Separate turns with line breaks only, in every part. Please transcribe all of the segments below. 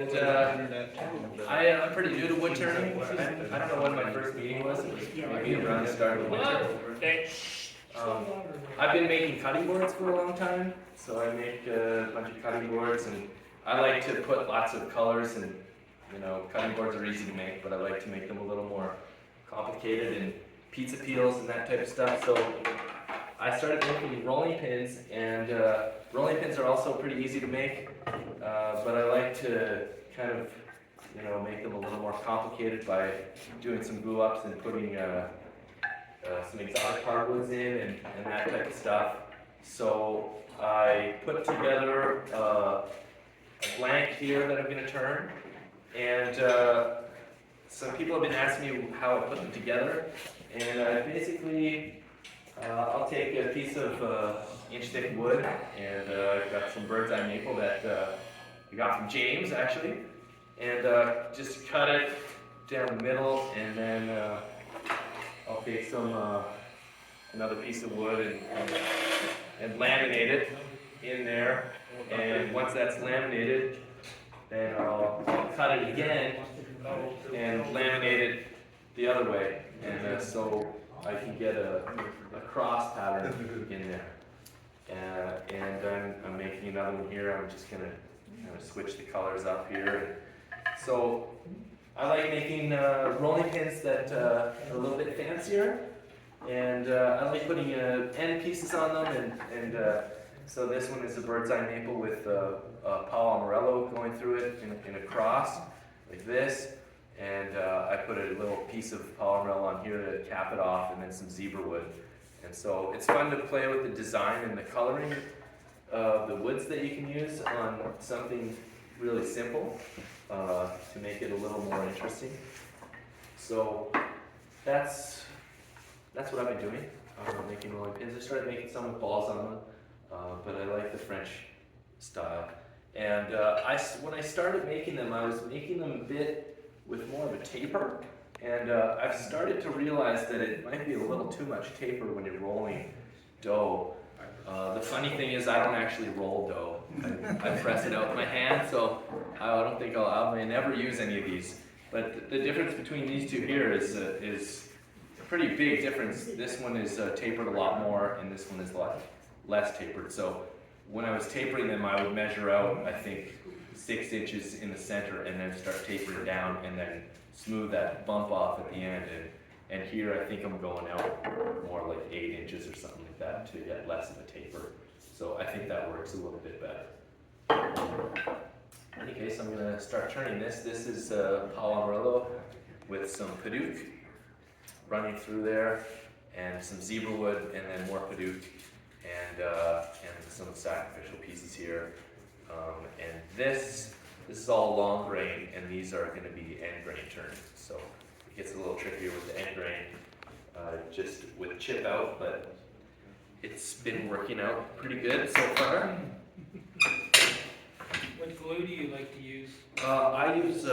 I'm pretty new to wood turning. I don't know when my first meeting was. It was maybe around the start of the winter. I've been making cutting boards for a long time, so I make a bunch of cutting boards, and I like to put lots of colors. And cutting boards are easy to make, but I like to make them a little more complicated and pizza peels and that type of stuff. So I started making rolling pins, and rolling pins are also pretty easy to make, but I like to kind of make them a little more complicated by doing some glue ups and putting some exotic hardwoods in and that type of stuff. So I put together a blank here that I'm going to turn, and some people have been asking me how I put them together, and basically I'll take a piece of inch-thick wood, and I've got some bird's eye maple that I got from James, actually, and just cut it down the middle, and then I'll take some another piece of wood and laminate it in there, and once that's laminated, then I'll cut it again and laminate it the other way, and so I can get a cross pattern in there. And I'm making another one here. I'm just going to kind of switch the colors up here. So I like making rolling pins that are a little bit fancier, and I like putting end pieces on them. And so this one is a bird's eye maple with Palo Morello going through it in a cross like this. And I put a little piece of Palo Morello on here to cap it off, and then some zebra wood. And so it's fun to play with the design and the coloring of the woods that you can use on something really simple to make it a little more interesting. So that's what I've been doing, making rolling pins. I started making some with balls on them, but I like the French style. And when I started making them, I was making them a bit with more of a taper, and I've started to realize that it might be a little too much taper when you're rolling dough. The funny thing is I don't actually roll dough. I press it out with my hand, so I don't think I may never use any of these. But the difference between these two here is a pretty big difference. This one is tapered a lot more, and this one is a lot less tapered. So when I was tapering them, I would measure out, I think, 6 inches in the center, and then start tapering down, and then smooth that bump off at the end. And here I think I'm going out more like 8 inches or something like that to get less of a taper. So I think that works a little bit better. In any case, I'm going to start turning this. This is Palo Morello with some Paduke running through there, and some zebra wood, and then more Paduke, and some sacrificial pieces here. And this is all long grain, and these are going to be end grain turned. So it gets a little trickier with the end grain, just with chip out, but it's been working out pretty good so far.
What glue do you like to use?
I use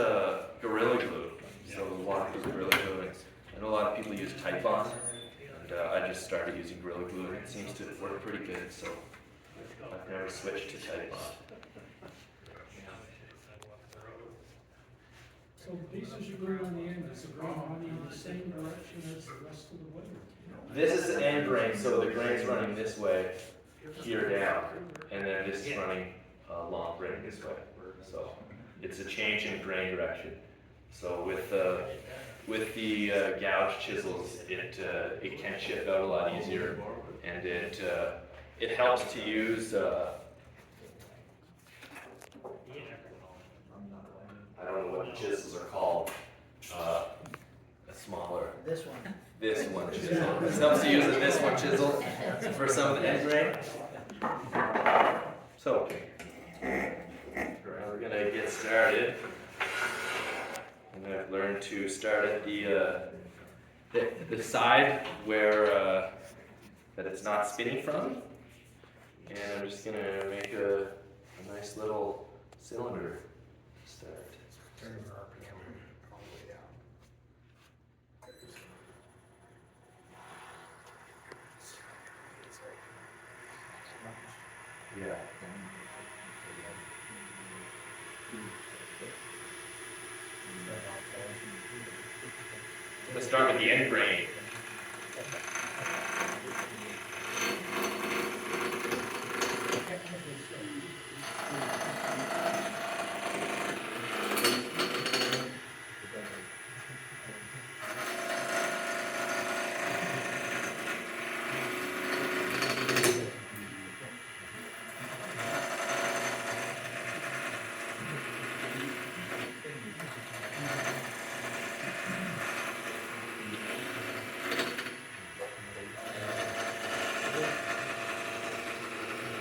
Gorilla Glue, so waterproof Gorilla Glue. I know a lot of people use Type-On, and I just started using Gorilla Glue, and it seems to work pretty good, so I've never switched to Type-On.
So the pieces you glue on the end, is the grain running in the same direction as the rest of the wood?
This is the end grain, so the grain's running this way, here down, and then this is running long grain this way. So it's a change in grain direction. So with the gouge chisels, it can chip out a lot easier, and it helps to use. I don't know what the chisels are called. A smaller.
This one.
This one chisel. It helps to use a this one chisel for some of the end grain. So we're gonna get started. And I've learned to start at the side where that it's not spinning from, and I'm just gonna make a nice little cylinder to start.
Turn your RPM all the way down.
Yeah. Let's start with the end grain.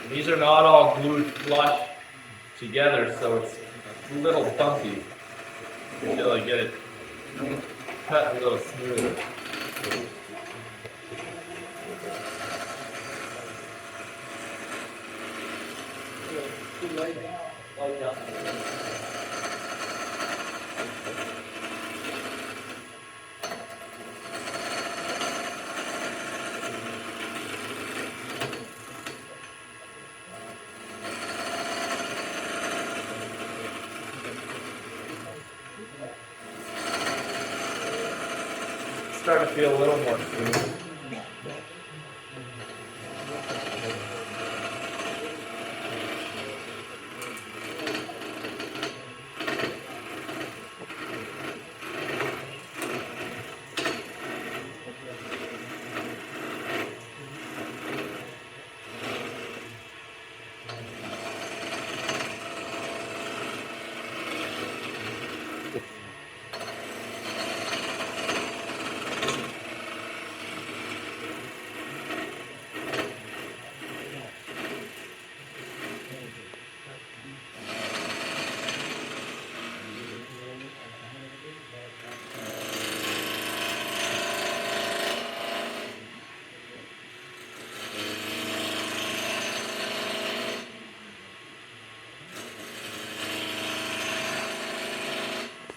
These are not all glued flush together, so it's a little bumpy until I get it cut a little smoother. Starting to feel a little more smooth.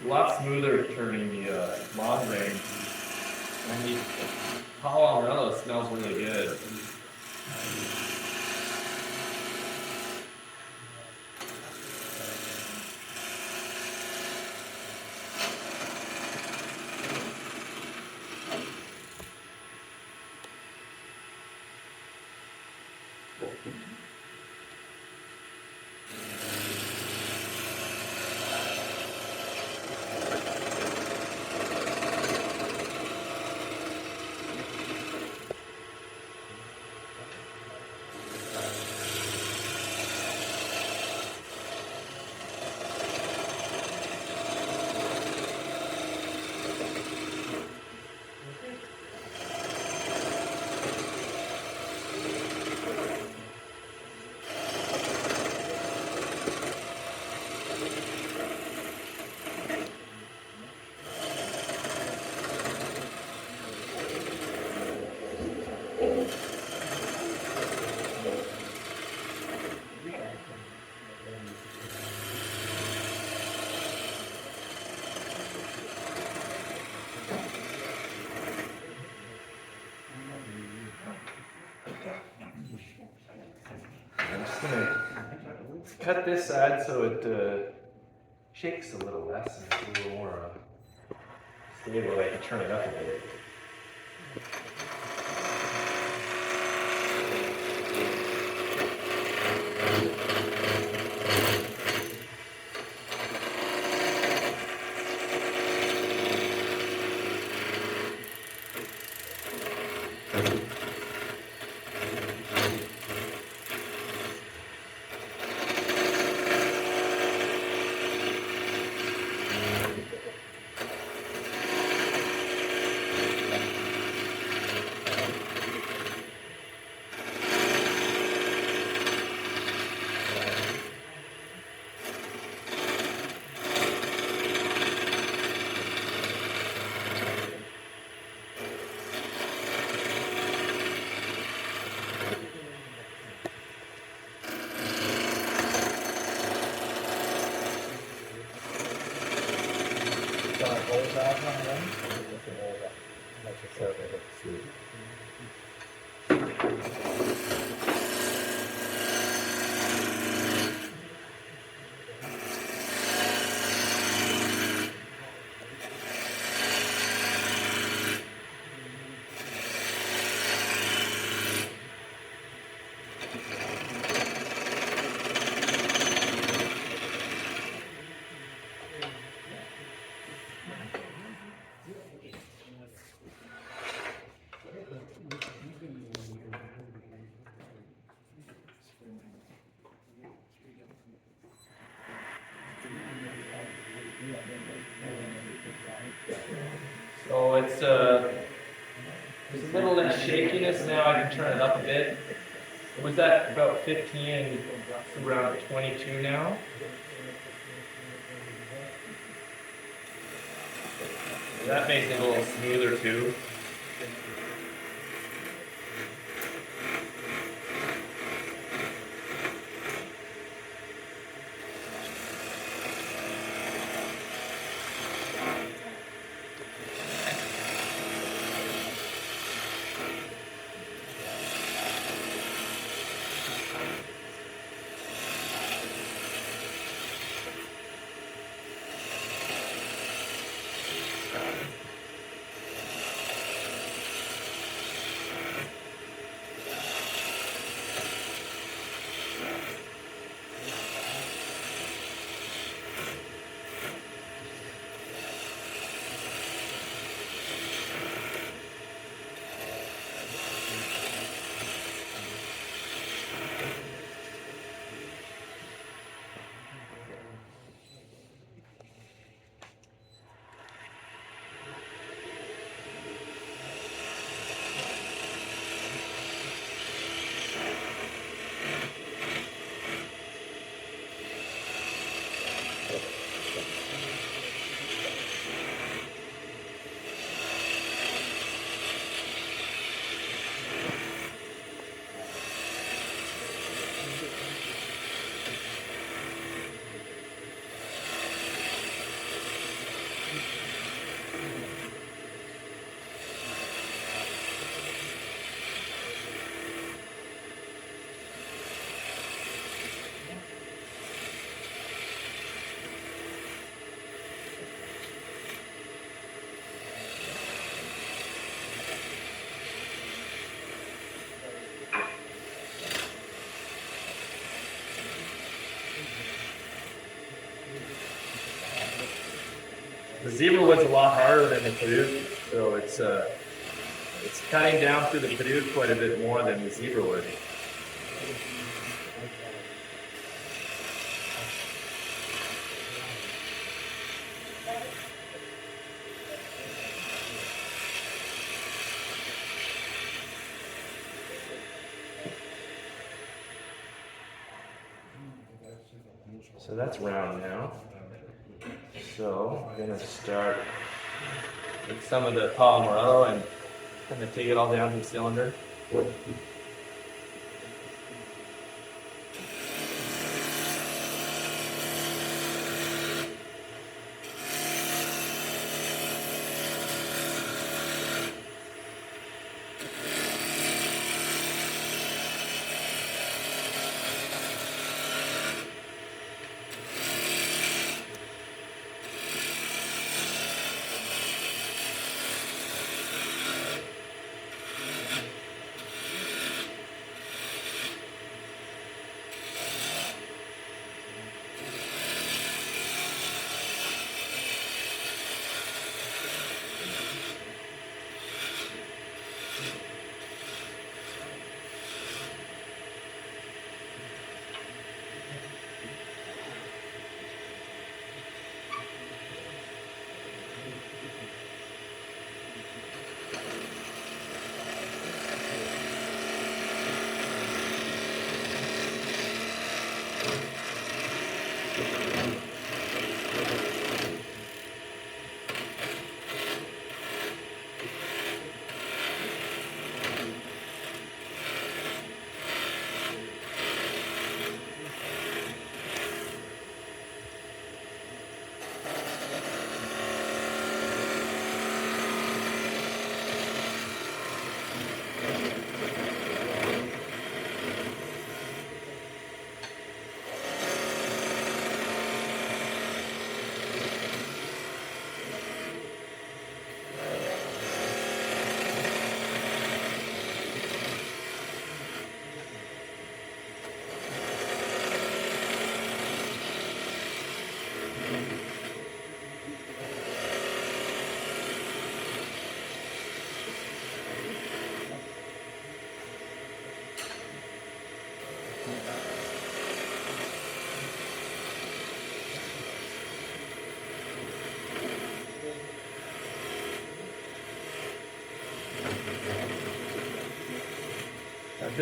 A lot smoother turning the long grain. And the tall umbrella smells really good. I'm just going to cut this side so it shakes a little less and it's a little more stable. I can turn it up a bit. So it's there's a little less shakiness now. I can turn it up a bit. It was at about 15, it's around 22 now. That makes it a little smoother too. The zebra wood's a lot harder than the Tapered, so it's cutting down through the Tapered quite a bit more than the zebra wood. So that's round now. So I'm gonna start with some of the polymer and kind of take it all down to the cylinder.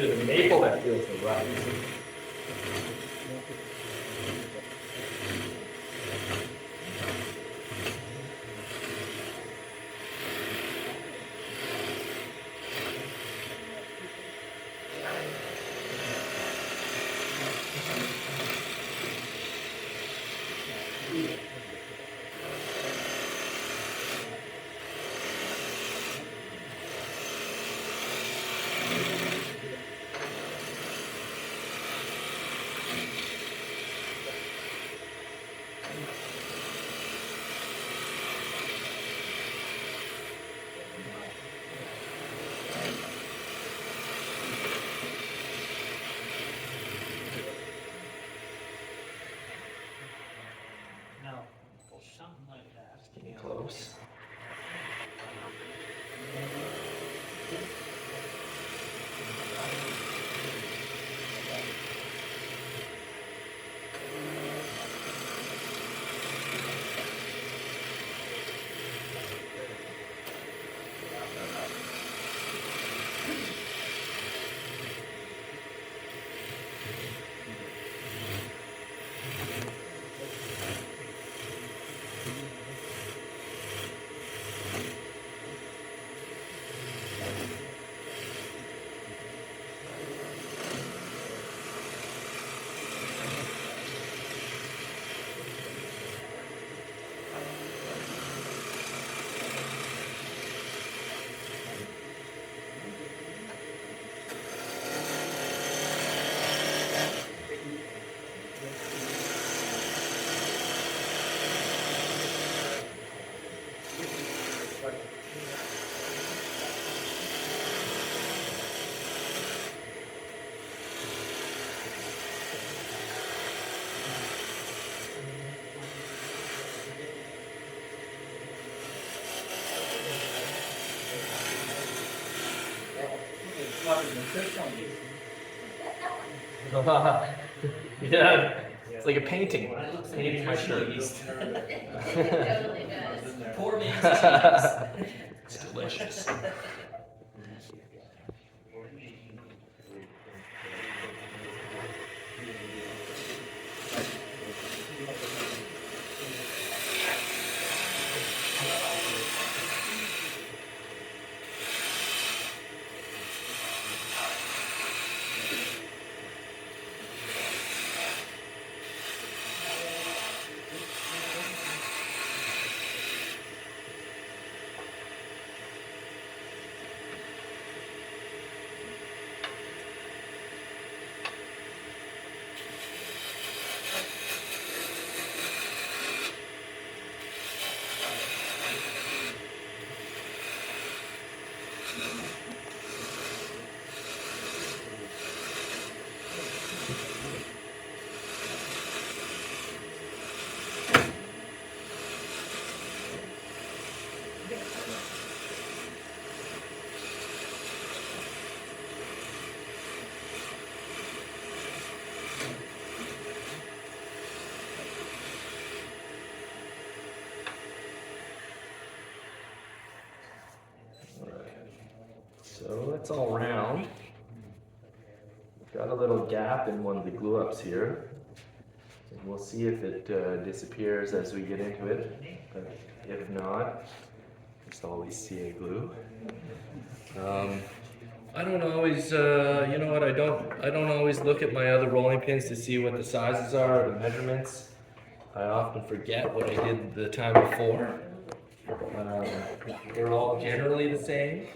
bit of a maple that feels the right.
No, something like that.
Getting close. Yeah, it's like a painting. Painting my shirt.
Poor man's cheese.
It's delicious. So that's all round. Got a little gap in one of the glue ups here. And we'll see if it disappears as we get into it. But if not, just always CA glue. I don't always, you know what? I don't always look at my other rolling pins to see what the sizes are or the measurements. I often forget what I did the time before. They're all generally the same.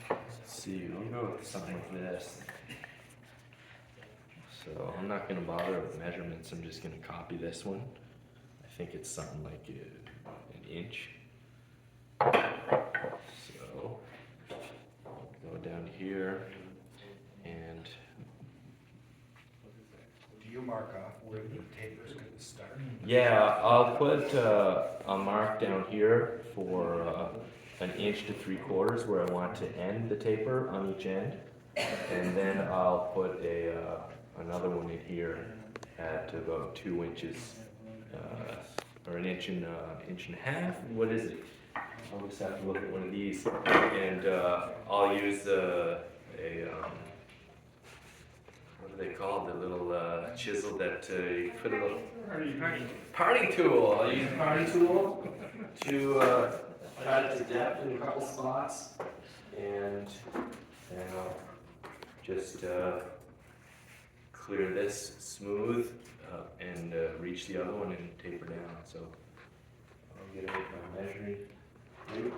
Let's see, we'll go with something like this. So I'm not going to bother with measurements, I'm just going to copy this one. I think it's something like an inch. So go down here and
Do you mark off where the taper's gonna start?
yeah, I'll put a mark down here for 1 3/4 where I want to end the taper on each end, and then I'll put another one in here at about 2 inches or an inch and a half. What is it? I'll just have to look at one of these, and I'll use what do they call it? The little chisel that you put a little parting tool. I'll use a parting tool to cut it to depth in a couple spots, and I'll just clear this smooth and reach the other one and taper down. So I'm gonna make my measuring tape,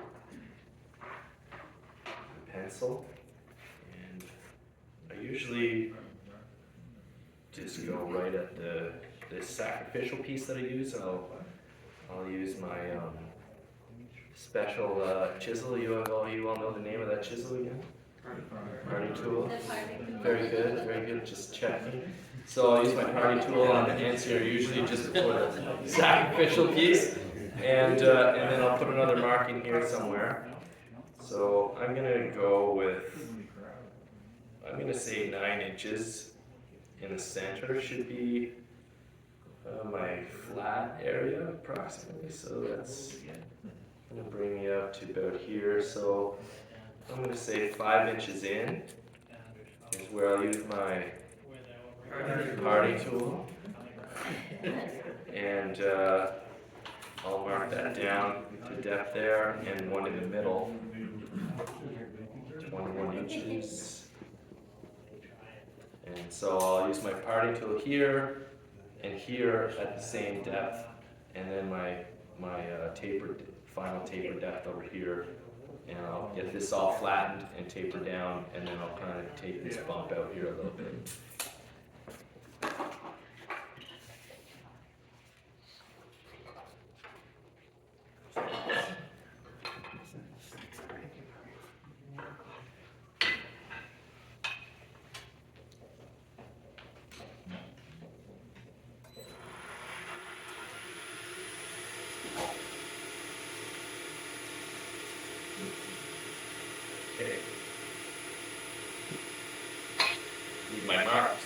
pencil, and I usually just go right at this sacrificial piece that I use. I'll use my special chisel. You all know the name of that chisel again? Parting tool. Very good, very good. Just checking. So I'll use my parting tool on the ends here, usually just for the sacrificial piece, and then I'll put another marking here somewhere. So I'm gonna go with, I'm gonna say 9 inches in the center should be my flat area approximately. So that's gonna bring me up to about here. So I'm gonna say 5 inches in is where I'll use my parting tool, and I'll mark that down to depth there, and one in the middle, 21 inches. And so I'll use my parting tool here and here at the same depth, and then my final taper depth over here. And I'll get this all flattened and taper down, and then I'll kind of take this bump out here a little bit. Okay. Need my marks.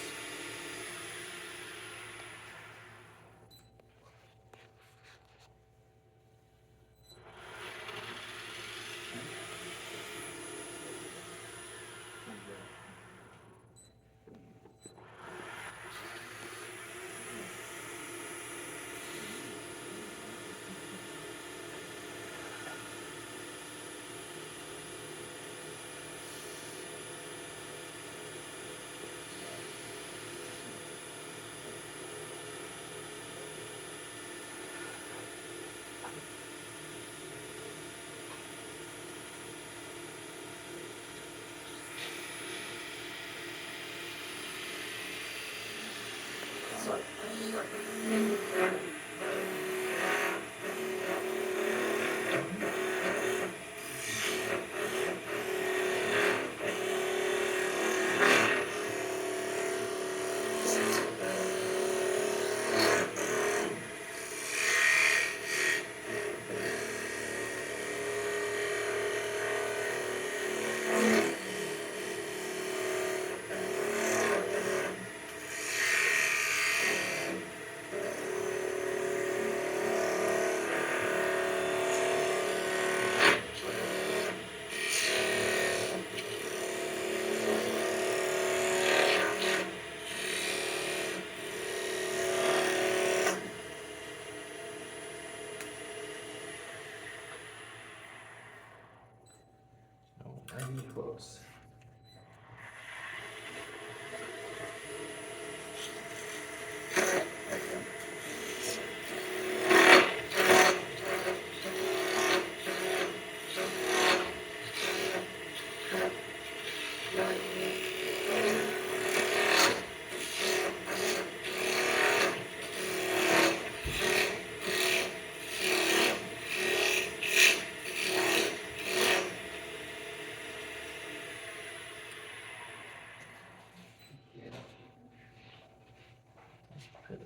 Very close.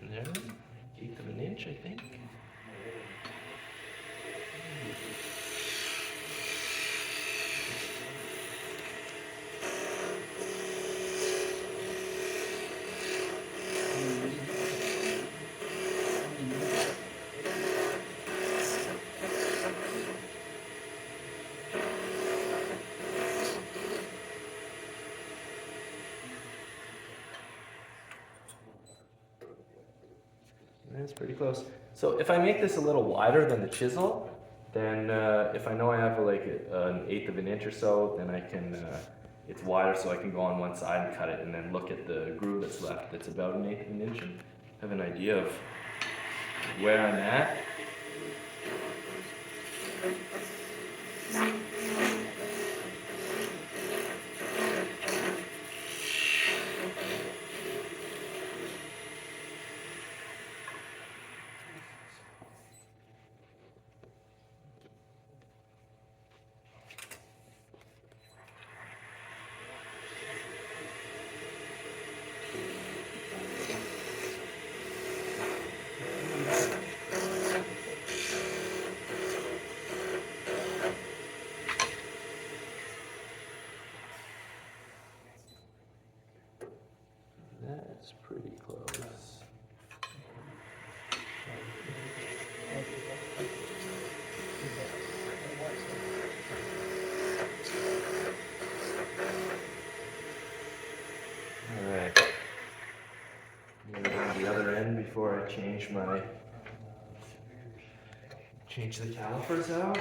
There, 1/8 of an inch, I think. It's pretty close. So if I make this a little wider than the chisel, then if I know I have like an 1/8 of an inch or so, then I can, it's wider so I can go on one side and cut it and then look at the groove that's left that's about an 1/8 of an inch and have an idea of where I'm at. That's pretty close. All right. I'm gonna go to the other end before I change the calipers out.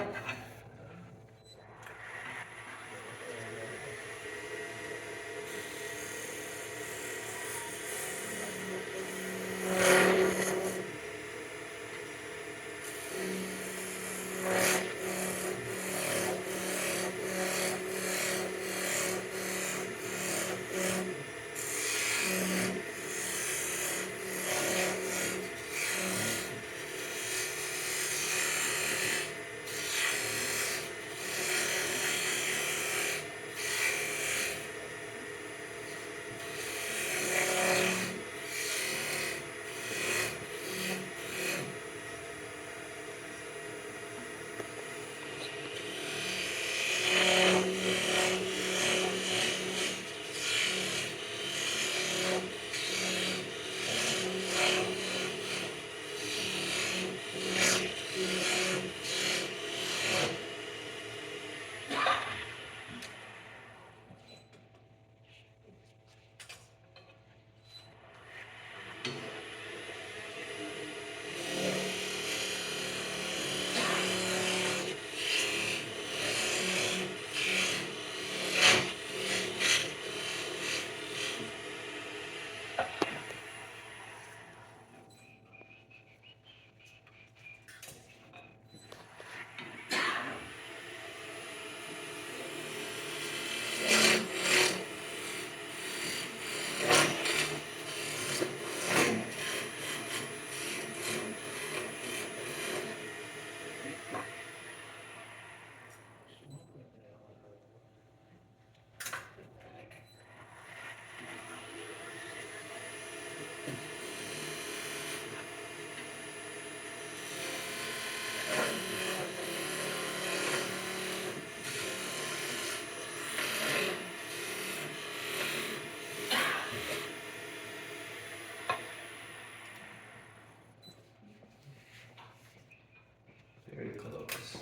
Very close.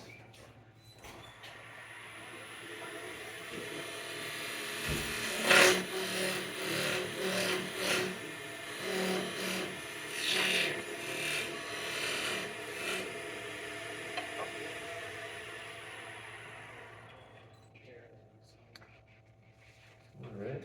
All right.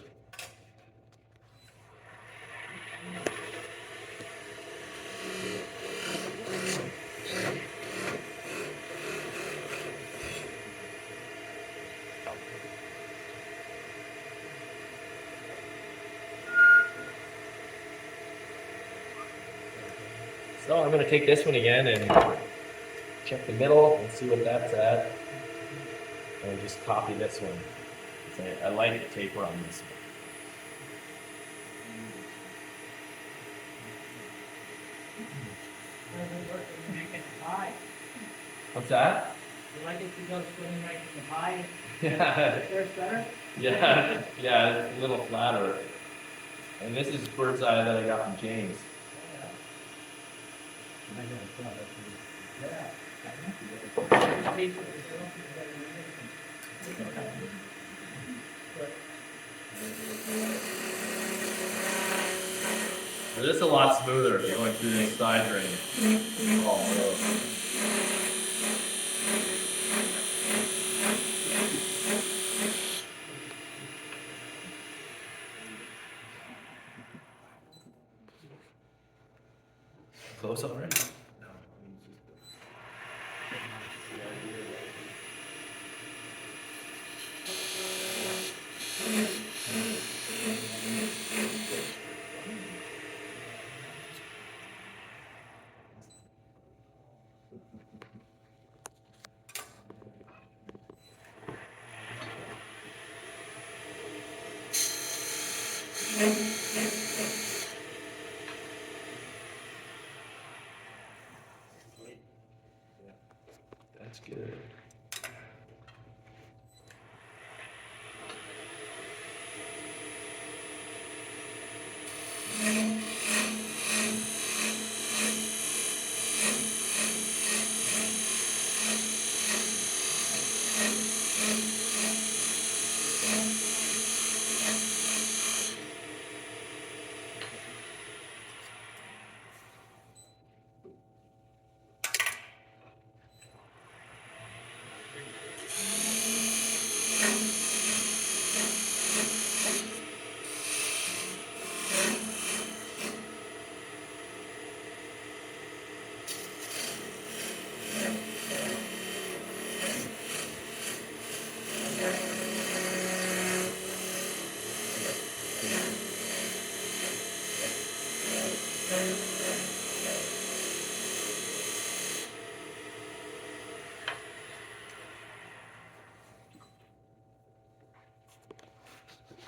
So I'm going to take this one again and check the middle and see what that's at. And just copy this one. I like the taper on this one. What's that?
You like it to go swimming right to the high?
Yeah,
There's better?
yeah, it's a little flatter. And this is bird's eye that I got from James. So this is a lot smoother if you're going through the side drain. Oh, close already? That's good.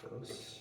Close.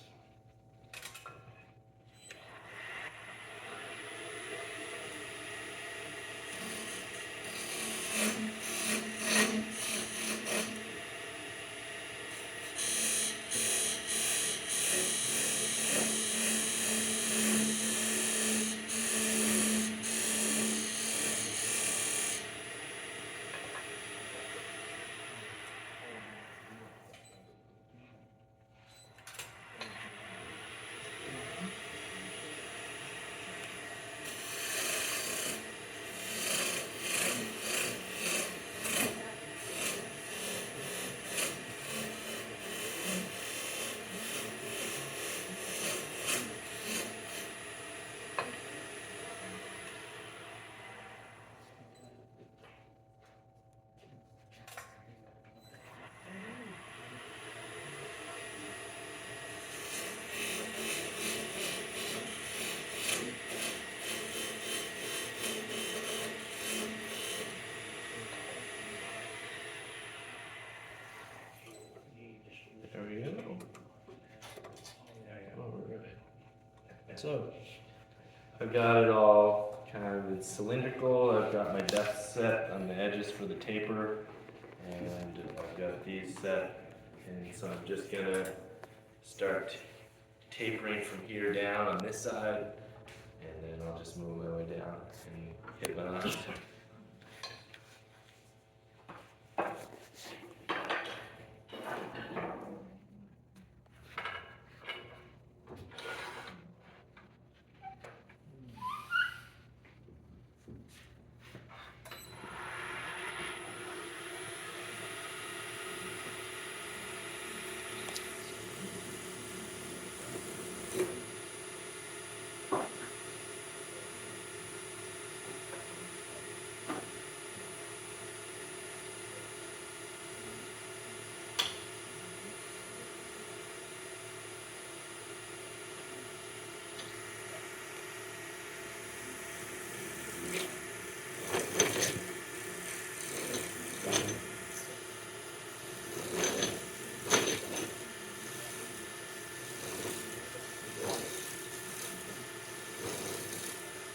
There we go. Alright. So, I've got it all kind of it's cylindrical. I've got my depth set on the edges for the taper, and I've got these set. And so I'm just gonna start tapering from here down on this side, and then I'll just move my way down and hit my notch.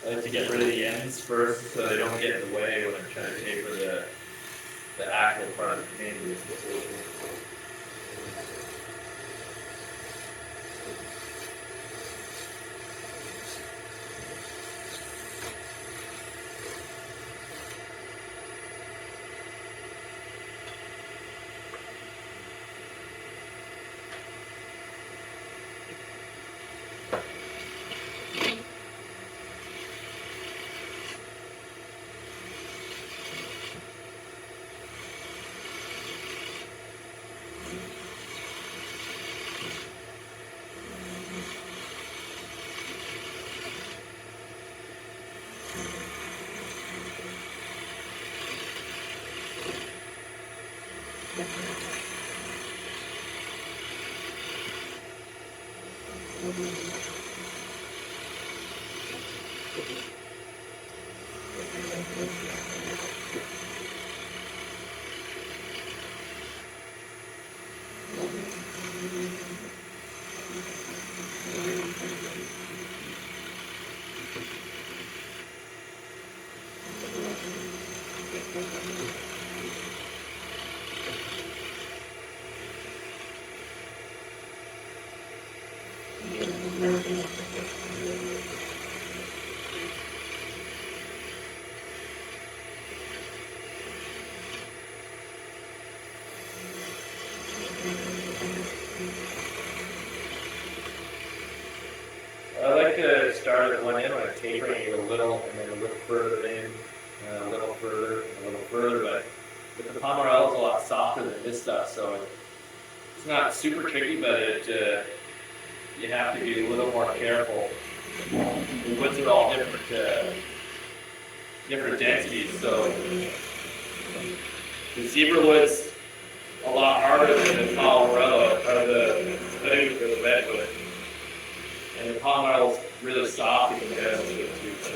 I like to get rid of the ends first so they don't get in the way when I'm trying to taper the actual part of the canvas. I like to start at one end when I'm tapering it a little, and then a little further in, and a little further, and a little further, but the palm oil is a lot softer than this stuff, so it's not super tricky, but you have to be a little more careful. The woods are all different densities, so the zebra wood's a lot harder than the Colorado, or the redwood. And the palm oil is really soft in comparison to the two. So.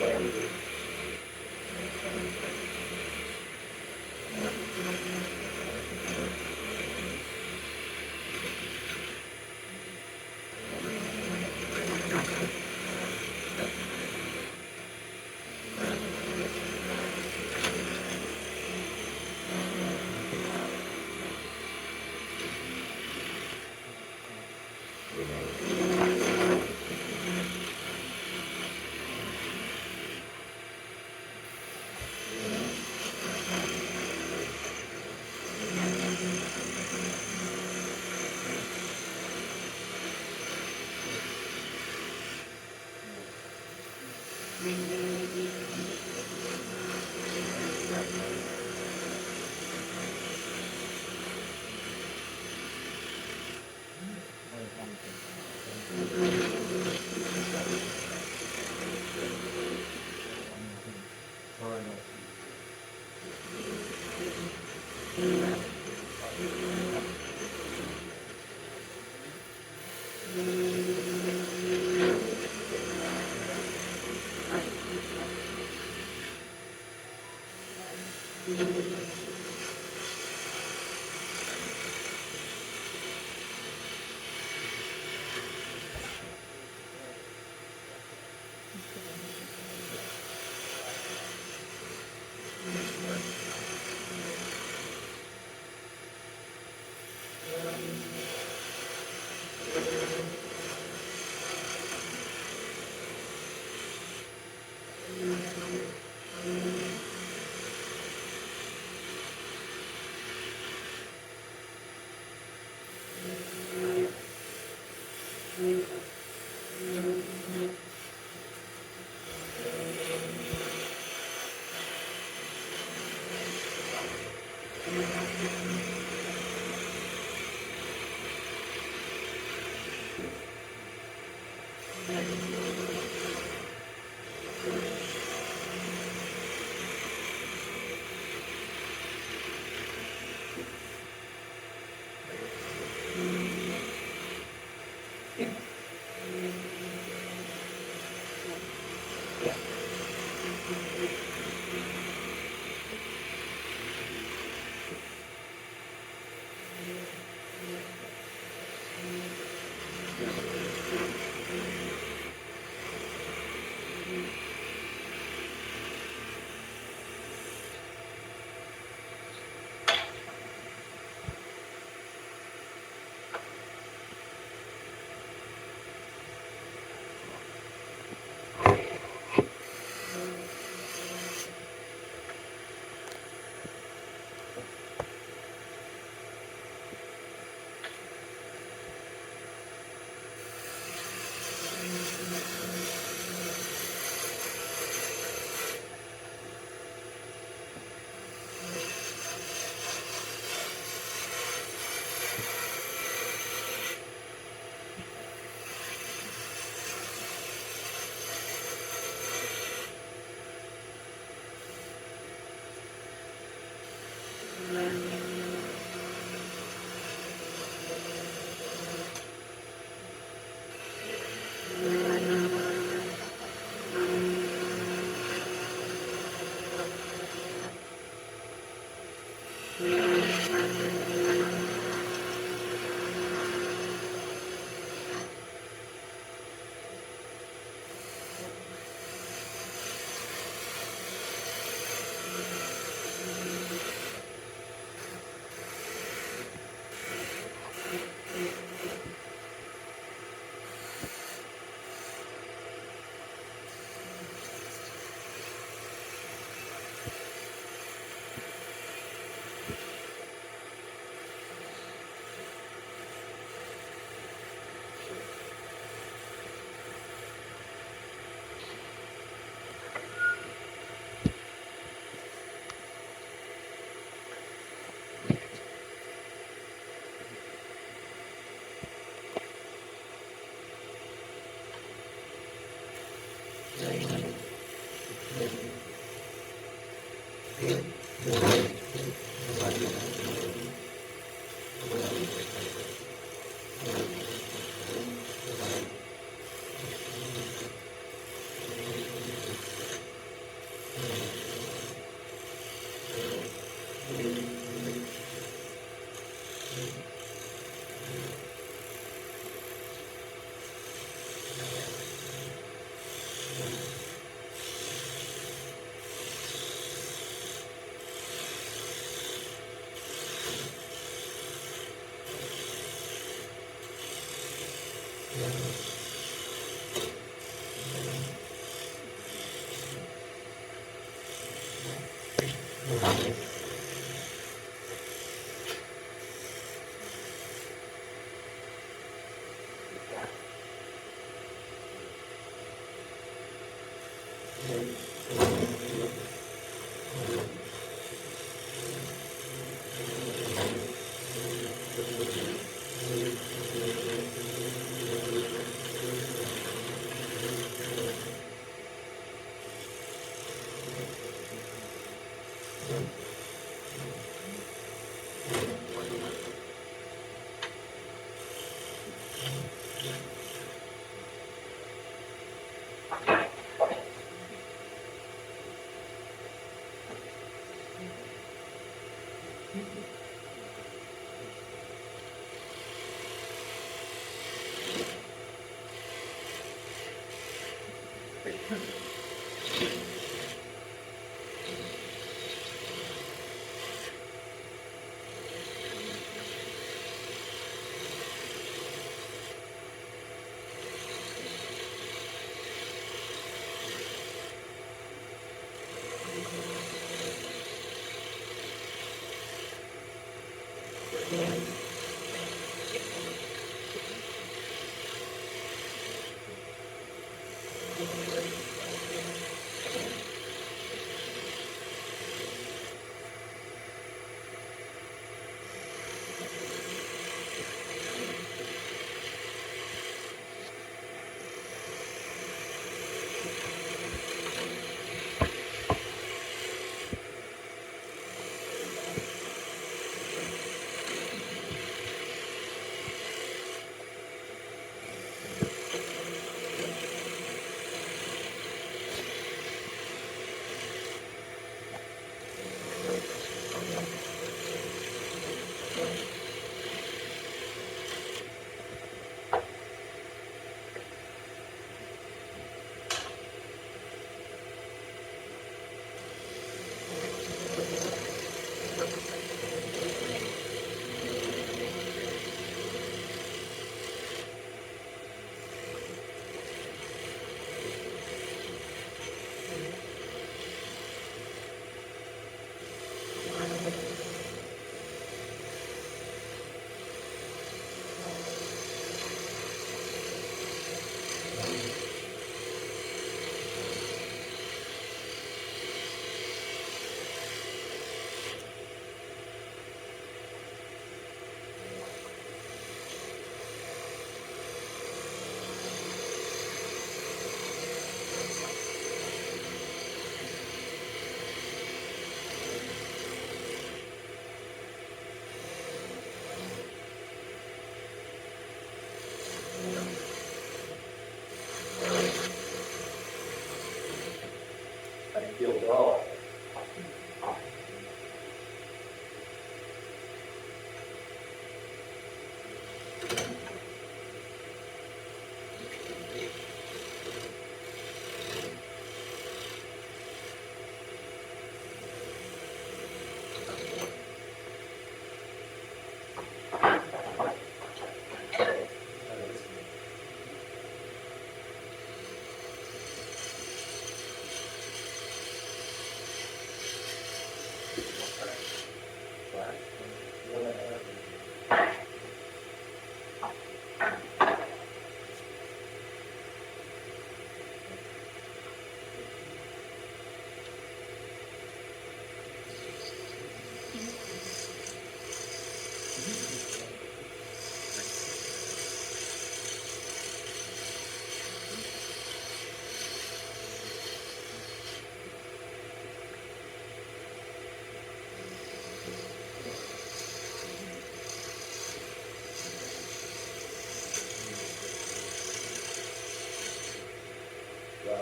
I feel dull.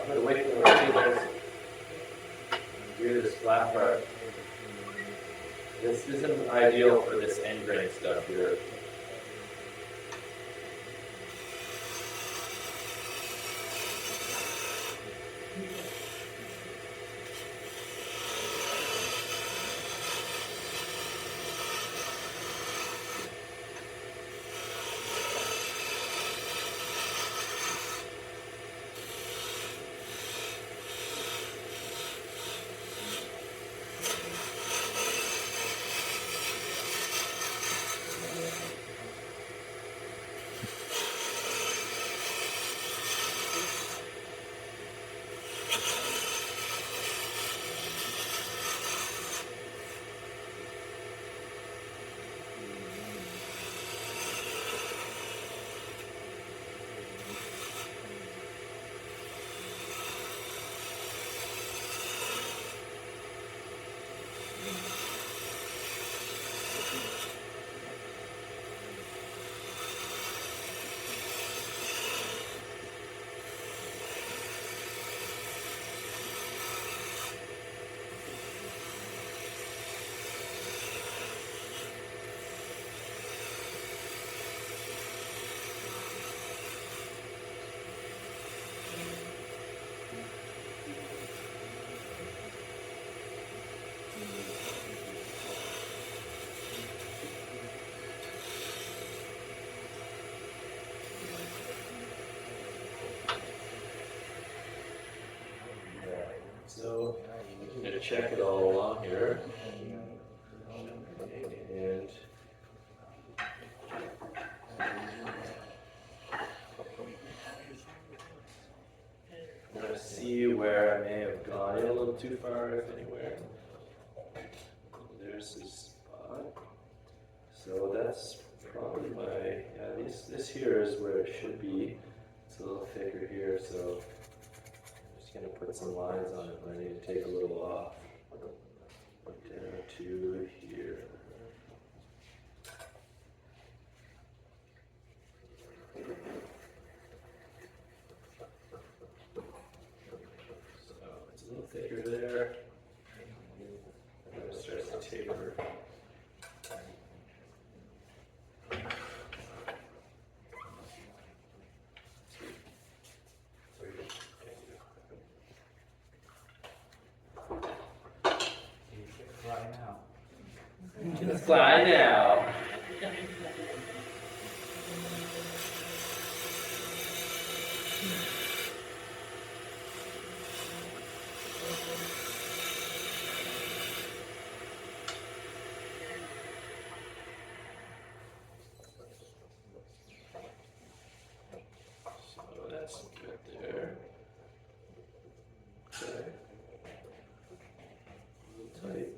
I'm gonna wait for the tables. Do this flat part. This isn't ideal for this end grain stuff here. So I'm going to check it all along here. And I'm going to see where I may have gone in a little too far, if anywhere. There's this spot. So that's probably my, yeah, this here is where it should be. It's a little thicker here, so I'm just going to put some lines on it, but I need to take a little off. Down to here. So it's a little thicker there. And then it starts to taper. Let's fly now. So that's good there. Okay. A little tight.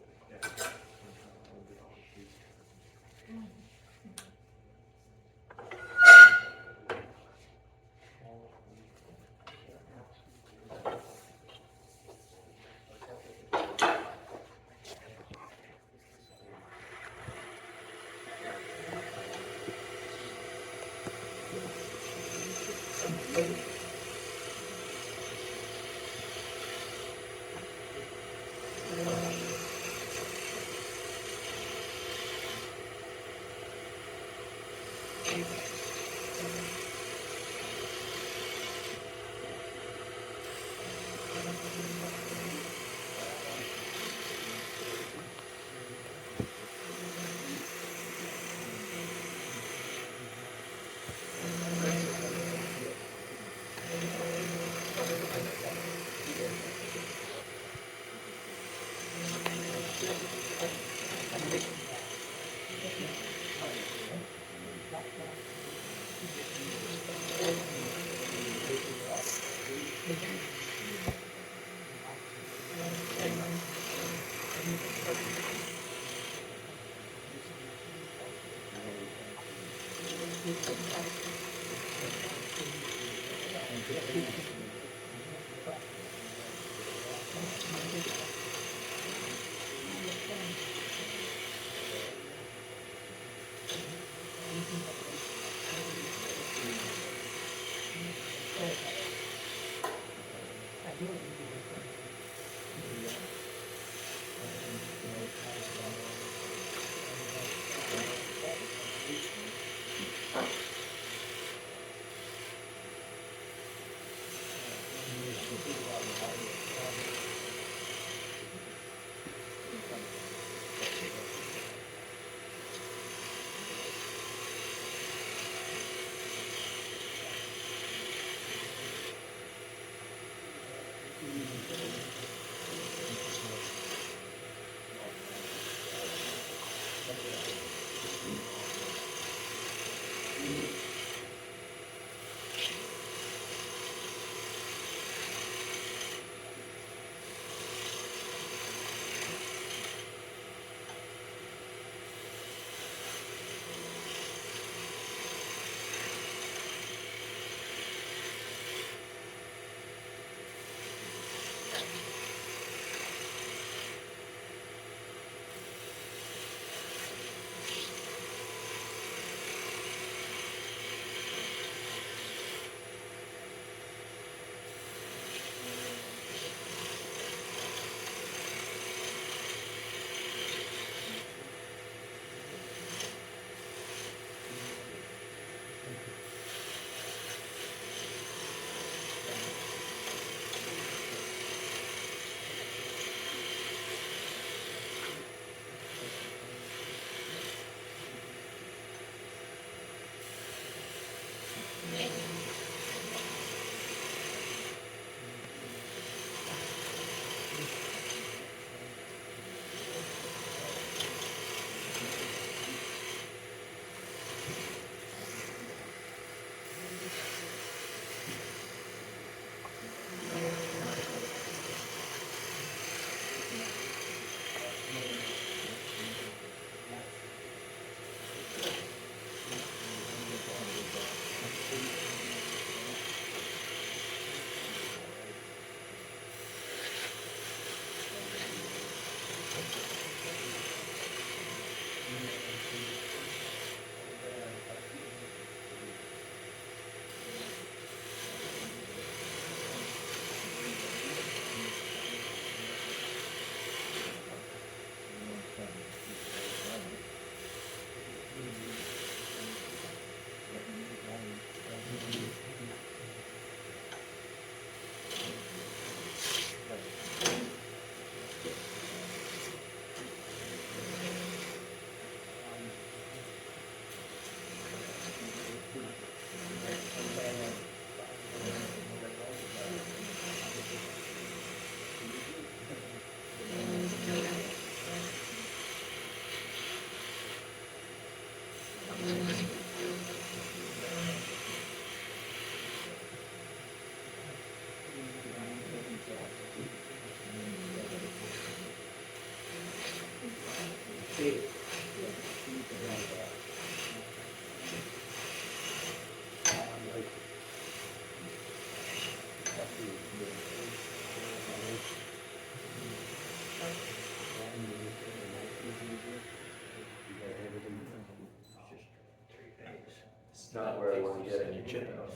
It's not where I want to get any chip out.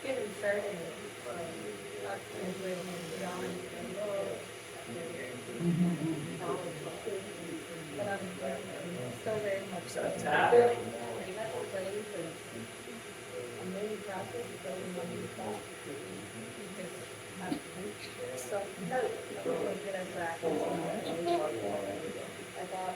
Getting started. But I'm still very much.
Is that a tap?
I'm really proud of it, so I'm really proud. So, no, really good at practice. I thought,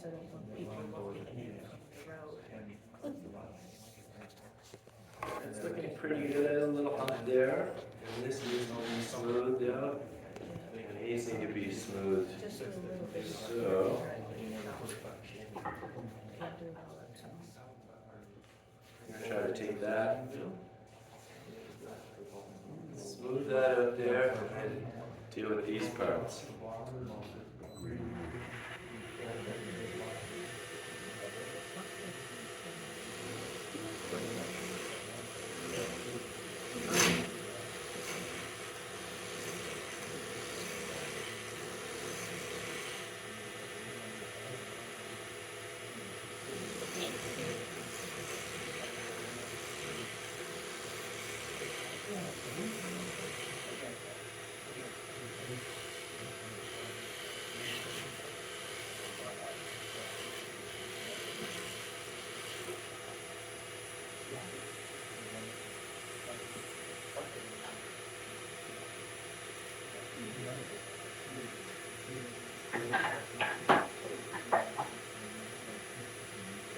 so when people looking at the road.
It's looking pretty good, a little hot there. And this needs to be smoothed out. And these need to be smoothed.
Just a little bit.
So,
Can't do it all the time.
I'm gonna try to take that, smooth that out there, and then deal with these parts.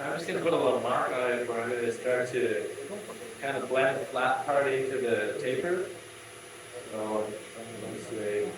I'm just gonna put a little mark on it where I'm gonna start to kind of blend the flat part into the taper. So, this way.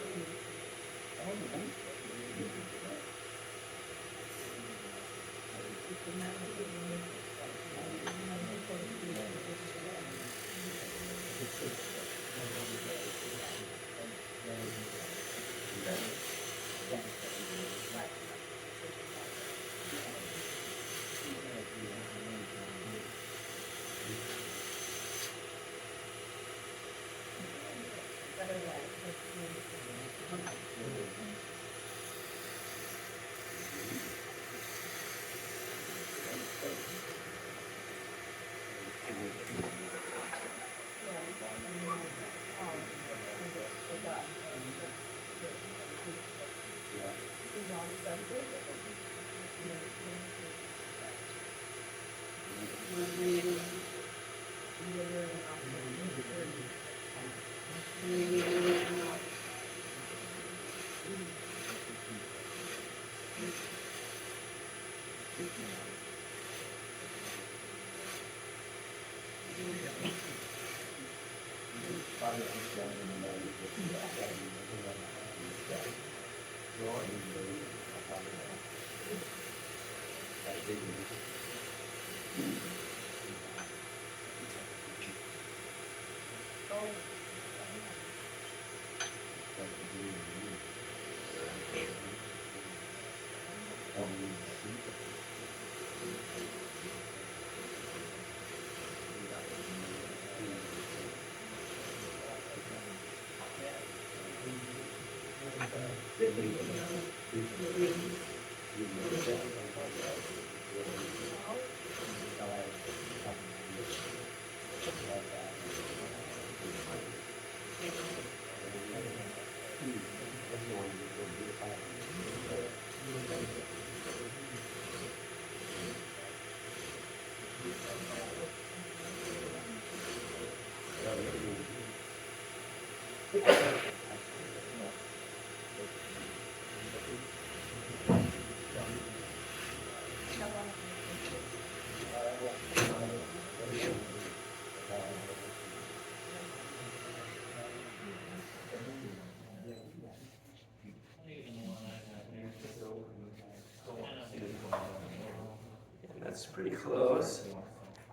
That's pretty close.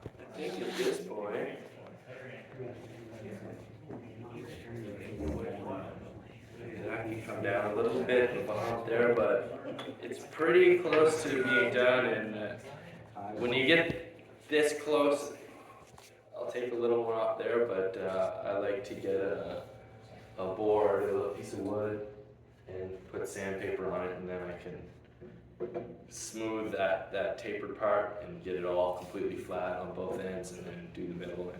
I think at this point. That can come down a little bit above there, but it's pretty close to being done. And when you get this close, I'll take a little more off there, but I like to get a board, a little piece of wood, and put sandpaper on it, and then I can smooth that tapered part and get it all completely flat on both ends, and then do the middle,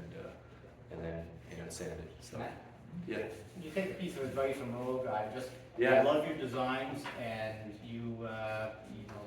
and then sand it. So Yeah.
You take a piece of advice from an old guy, just
Yeah.
love your designs and you know,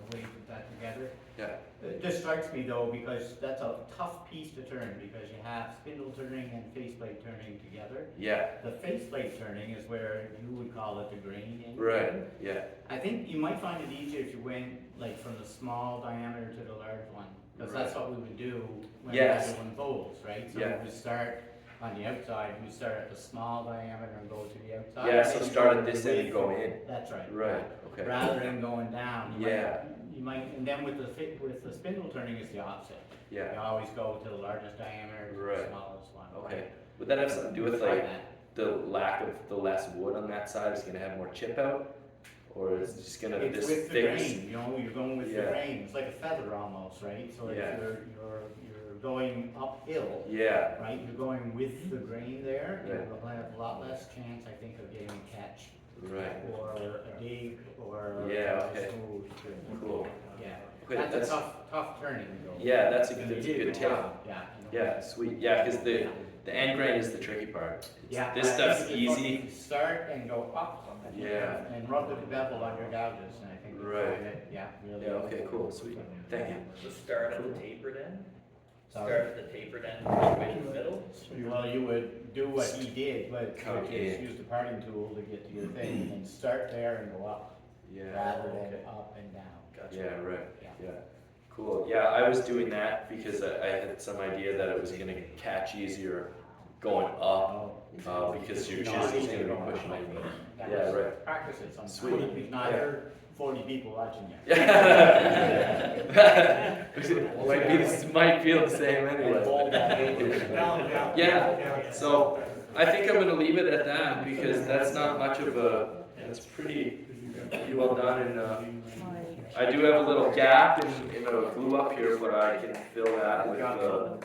the way you put that together.
Yeah.
It just strikes me though, because that's a tough piece to turn, because you have spindle turning and faceplate turning together.
Yeah.
The faceplate turning is where you would call it the grain engine.
Right. Yeah.
I think you might find it easier if you went like from the small diameter to the large one, because
Right.
that's what we would do when
Yes.
we were doing bowls, right? So
Yeah.
we would start on the outside, we start at the small diameter and go to the outside.
Yeah. So
And
start
go
at this
with-
end and go in.
That's right.
Right. Okay.
Rather than going down.
Yeah.
You might, and then with the spindle turning is the opposite. You
Yeah.
always go to the largest diameter, to the
Right.
smallest one.
Okay. Would that have something to do with
Try
like
that.
the lack of the less wood on that side is going to have more chip out, or is it just going to
It's
this
with the
thick?
grain, you know, you're going with the
Yeah.
grain, it's like a feather almost, right? So if
Yeah.
you're going uphill,
Yeah.
right, you're going with the grain there,
Right.
you'll have a lot less chance, I think, of getting a catch,
Right.
or a dig, or
Yeah,
a
okay.
smooth.
Cool.
Yeah,
Okay,
that's a tough turning though.
Yeah, that's a
And
good,
you did
good
good
tip.
job, yeah. you know.
Yeah, sweet. Yeah, because the end grain is the tricky part. It's-
Yeah.
This
I
stuff's
think if you
easy.
Start and go up.
Yeah.
And rub the bevel on your gouges, and I think you'll
Right.
find it, yeah, really.
Yeah. Okay. Cool. Sweet. Thank you.
So start at the tapered end?
Sorry.
Start at the tapered end, work way in the middle?
Well, you would do what he did, but
Come
which is
in.
use the parting tool to get to your thing, and start there and go up,
Yeah.
rather than
okay.
up and down.
Gotcha.
Yeah. Right.
Yeah.
Yeah. Cool. Yeah, I was doing that because I had some idea that it was gonna catch easier going up, because your
You know,
chisel's
I
gonna be
think
pushing
going
like
up. That
Yeah,
was-
right.
Practice it sometime.
Sweet.
It's not
Yeah.
there 40 people watching you.
might feel the same anyway. Yeah. So I think I'm gonna leave it at that because that's not much of a. It's pretty well done, and I do have a little gap in a glue up here, but I can fill that with some.